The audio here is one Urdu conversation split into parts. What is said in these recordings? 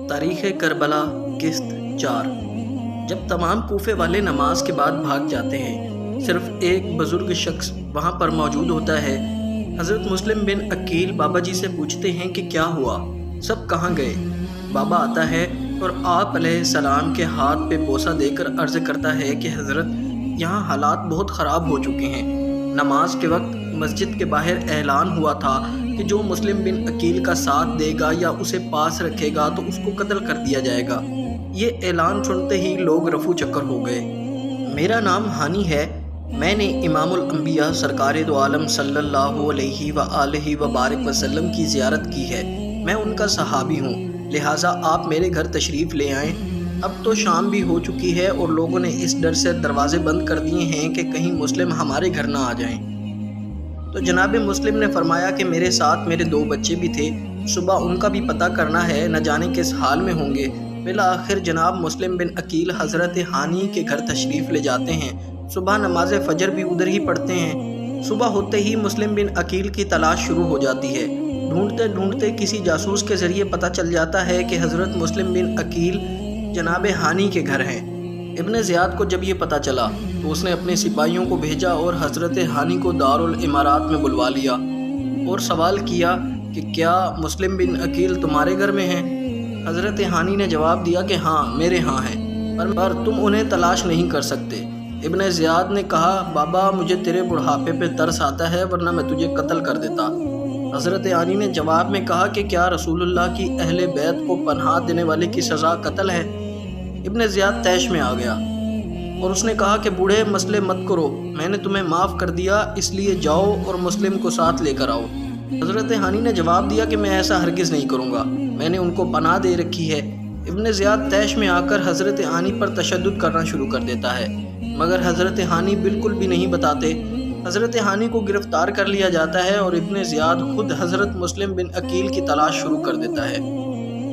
تاریخ کربلا قسط 4۔ جب تمام کوفے والے نماز کے بعد بھاگ جاتے ہیں، صرف ایک بزرگ شخص وہاں پر موجود ہوتا ہے۔ حضرت مسلم بن عقیل بابا جی سے پوچھتے ہیں کہ کیا ہوا، سب کہاں گئے؟ بابا آتا ہے اور آپ علیہ السلام کے ہاتھ پہ بوسہ دے کر عرض کرتا ہے کہ حضرت، یہاں حالات بہت خراب ہو چکے ہیں۔ نماز کے وقت مسجد کے باہر اعلان ہوا تھا کہ جو مسلم بن عقیل کا ساتھ دے گا یا اسے پاس رکھے گا تو اس کو قتل کر دیا جائے گا۔ یہ اعلان سنتے ہی لوگ رفو چکر ہو گئے۔ میرا نام ہانی ہے، میں نے امام الانبیاء سرکار دو عالم صلی اللہ علیہ وآلہ وبارک وسلم کی زیارت کی ہے، میں ان کا صحابی ہوں، لہٰذا آپ میرے گھر تشریف لے آئیں۔ اب تو شام بھی ہو چکی ہے اور لوگوں نے اس ڈر سے دروازے بند کر دیے ہیں کہ کہیں مسلم ہمارے گھر نہ آ جائیں۔ تو جناب مسلم نے فرمایا کہ میرے ساتھ میرے 2 بچے بھی تھے، صبح ان کا بھی پتہ کرنا ہے، نہ جانے کس حال میں ہوں گے۔ بالآخر جناب مسلم بن عقیل حضرت ہانی کے گھر تشریف لے جاتے ہیں، صبح نماز فجر بھی ادھر ہی پڑھتے ہیں۔ صبح ہوتے ہی مسلم بن عقیل کی تلاش شروع ہو جاتی ہے۔ ڈھونڈتے ڈھونڈتے کسی جاسوس کے ذریعے پتہ چل جاتا ہے کہ حضرت مسلم بن عقیل جناب ہانی کے گھر ہیں۔ ابن زیاد کو جب یہ پتہ چلا تو اس نے اپنے سپاہیوں کو بھیجا اور حضرت ہانی کو دارالامارات میں بلوا لیا اور سوال کیا کہ کیا مسلم بن عقیل تمہارے گھر میں ہیں؟ حضرت ہانی نے جواب دیا کہ ہاں میرے ہاں ہیں، پر تم انہیں تلاش نہیں کر سکتے۔ ابن زیاد نے کہا بابا مجھے تیرے بڑھاپے پہ ترس آتا ہے، ورنہ میں تجھے قتل کر دیتا۔ حضرت ہانی نے جواب میں کہا کہ کیا رسول اللہ کی اہل بیت کو پناہ دینے والے کی سزا قتل ہے؟ ابن زیاد طیش میں آ گیا اور اس نے کہا کہ بوڑھے مسئلے مت کرو، میں نے تمہیں معاف کر دیا، اس لیے جاؤ اور مسلم کو ساتھ لے کر آؤ۔ حضرت ہانی نے جواب دیا کہ میں ایسا ہرگز نہیں کروں گا، میں نے ان کو پناہ دے رکھی ہے۔ ابن زیاد طیش میں آ کر حضرت ہانی پر تشدد کرنا شروع کر دیتا ہے، مگر حضرت ہانی بالکل بھی نہیں بتاتے۔ حضرت ہانی کو گرفتار کر لیا جاتا ہے اور ابن زیاد خود حضرت مسلم بن عقیل کی تلاش شروع کر دیتا ہے۔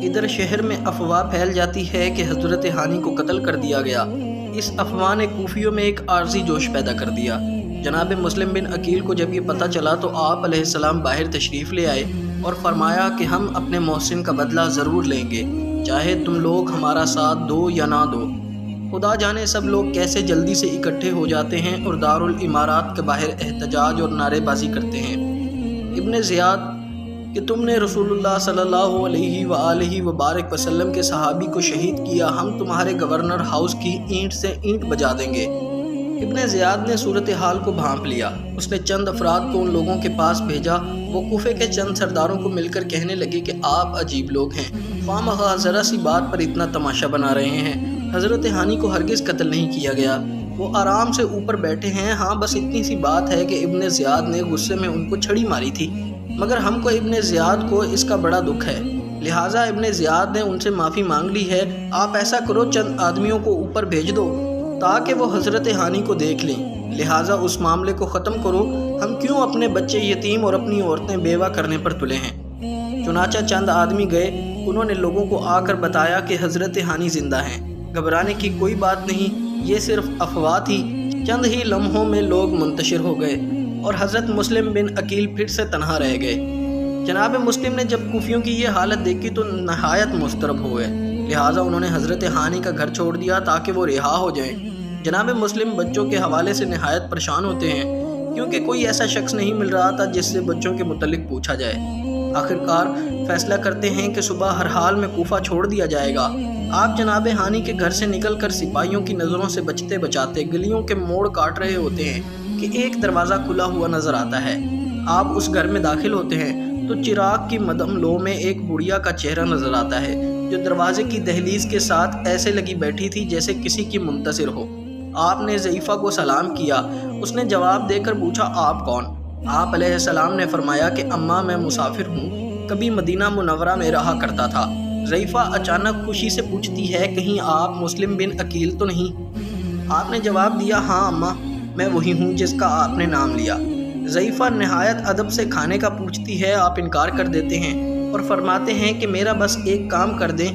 ادھر شہر میں افواہ پھیل جاتی ہے کہ حضرت ہانی کو قتل کر دیا گیا۔ اس افواہ نے کوفیوں میں ایک عارضی جوش پیدا کر دیا۔ جناب مسلم بن عقیل کو جب یہ پتہ چلا تو آپ علیہ السلام باہر تشریف لے آئے اور فرمایا کہ ہم اپنے محسن کا بدلہ ضرور لیں گے، چاہے تم لوگ ہمارا ساتھ دو یا نہ دو۔ خدا جانے سب لوگ کیسے جلدی سے اکٹھے ہو جاتے ہیں اور دارالامارات کے باہر احتجاج اور نعرے بازی کرتے ہیں۔ ابن زیاد کہ تم نے رسول اللہ صلی اللہ علیہ وآلہ وبارک وسلم کے صحابی کو شہید کیا، ہم تمہارے گورنر ہاؤس کی اینٹ سے اینٹ بجا دیں گے۔ ابن زیاد نے صورتحال کو بھانپ لیا، اس نے چند افراد کو ان لوگوں کے پاس بھیجا، وہ کوفے کے چند سرداروں کو مل کر کہنے لگے کہ آپ عجیب لوگ ہیں، خواہ مخواہ ذرا سی بات پر اتنا تماشا بنا رہے ہیں۔ حضرت ہانی کو ہرگز قتل نہیں کیا گیا، وہ آرام سے اوپر بیٹھے ہیں، ہاں بس اتنی سی بات ہے کہ ابن زیاد نے غصے میں ان کو چھڑی ماری تھی، مگر ہم کو ابن زیاد کو اس کا بڑا دکھ ہے، لہٰذا ابن زیاد نے ان سے معافی مانگ لی ہے۔ آپ ایسا کرو چند آدمیوں کو اوپر بھیج دو تاکہ وہ حضرت ہانی کو دیکھ لیں، لہٰذا اس معاملے کو ختم کرو، ہم کیوں اپنے بچے یتیم اور اپنی عورتیں بیوہ کرنے پر تلے ہیں۔ چنانچہ چند آدمی گئے، انہوں نے لوگوں کو آ کر بتایا کہ حضرت ہانی زندہ ہیں، گھبرانے کی کوئی بات نہیں، یہ صرف افواہ تھی۔ چند ہی لمحوں میں لوگ منتشر ہو گئے اور حضرت مسلم بن عقیل پھر سے تنہا رہ گئے۔ جناب مسلم نے جب کوفیوں کی یہ حالت دیکھی تو نہایت مضطرب ہوئے، لہٰذا انہوں نے حضرت ہانی کا گھر چھوڑ دیا تاکہ وہ رہا ہو جائیں۔ جناب مسلم بچوں کے حوالے سے نہایت پریشان ہوتے ہیں، کیونکہ کوئی ایسا شخص نہیں مل رہا تھا جس سے بچوں کے متعلق پوچھا جائے۔ آخرکار فیصلہ کرتے ہیں کہ صبح ہر حال میں کوفہ چھوڑ دیا جائے گا۔ آپ جناب ہانی کے گھر سے نکل کر سپاہیوں کی نظروں سے بچتے بچاتے گلیوں کے موڑ کاٹ رہے ہوتے ہیں کہ ایک دروازہ کھلا ہوا نظر آتا ہے۔ آپ اس گھر میں داخل ہوتے ہیں تو چراغ کی مدھم لو میں ایک بڑھیا کا چہرہ نظر آتا ہے جو دروازے کی دہلیز کے ساتھ ایسے لگی بیٹھی تھی جیسے کسی کی منتظر ہو۔ آپ نے ضعیفہ کو سلام کیا، اس نے جواب دے کر پوچھا آپ کون؟ آپ علیہ السلام نے فرمایا کہ اماں میں مسافر ہوں، کبھی مدینہ منورہ میں رہا کرتا تھا۔ ضعیفہ اچانک خوشی سے پوچھتی ہے کہیں آپ مسلم بن عقیل تو نہیں؟ آپ نے جواب دیا ہاں اماں، میں وہی ہوں جس کا آپ نے نام لیا۔ ضعیفہ نہایت ادب سے کھانے کا پوچھتی ہے، آپ انکار کر دیتے ہیں اور فرماتے ہیں کہ میرا بس ایک کام کر دیں،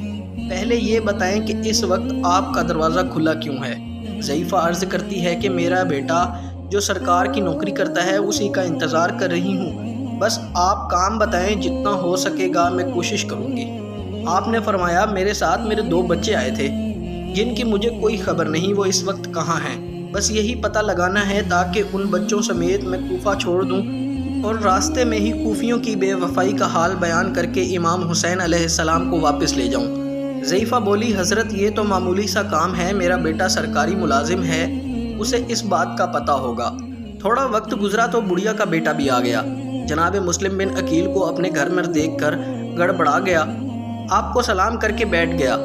پہلے یہ بتائیں کہ اس وقت آپ کا دروازہ کھلا کیوں ہے؟ ضعیفہ عرض کرتی ہے کہ میرا بیٹا جو سرکار کی نوکری کرتا ہے اسی کا انتظار کر رہی ہوں، بس آپ کام بتائیں، جتنا ہو سکے گا میں کوشش کروں گی۔ آپ نے فرمایا میرے ساتھ میرے 2 بچے آئے تھے جن کی مجھے کوئی خبر نہیں وہ اس وقت کہاں ہیں، بس یہی پتہ لگانا ہے تاکہ ان بچوں سمیت میں کوفہ چھوڑ دوں اور راستے میں ہی کوفیوں کی بے وفائی کا حال بیان کر کے امام حسین علیہ السلام کو واپس لے جاؤں۔ ضعیفہ بولی حضرت یہ تو معمولی سا کام ہے، میرا بیٹا سرکاری ملازم ہے، اسے اس بات کا پتہ ہوگا۔ تھوڑا وقت گزرا تو بڑھیا کا بیٹا بھی آ گیا۔ جناب مسلم بن عقیل کو اپنے گھر میں دیکھ کر گڑبڑا گیا، آپ کو سلام کر کے بیٹھ گیا۔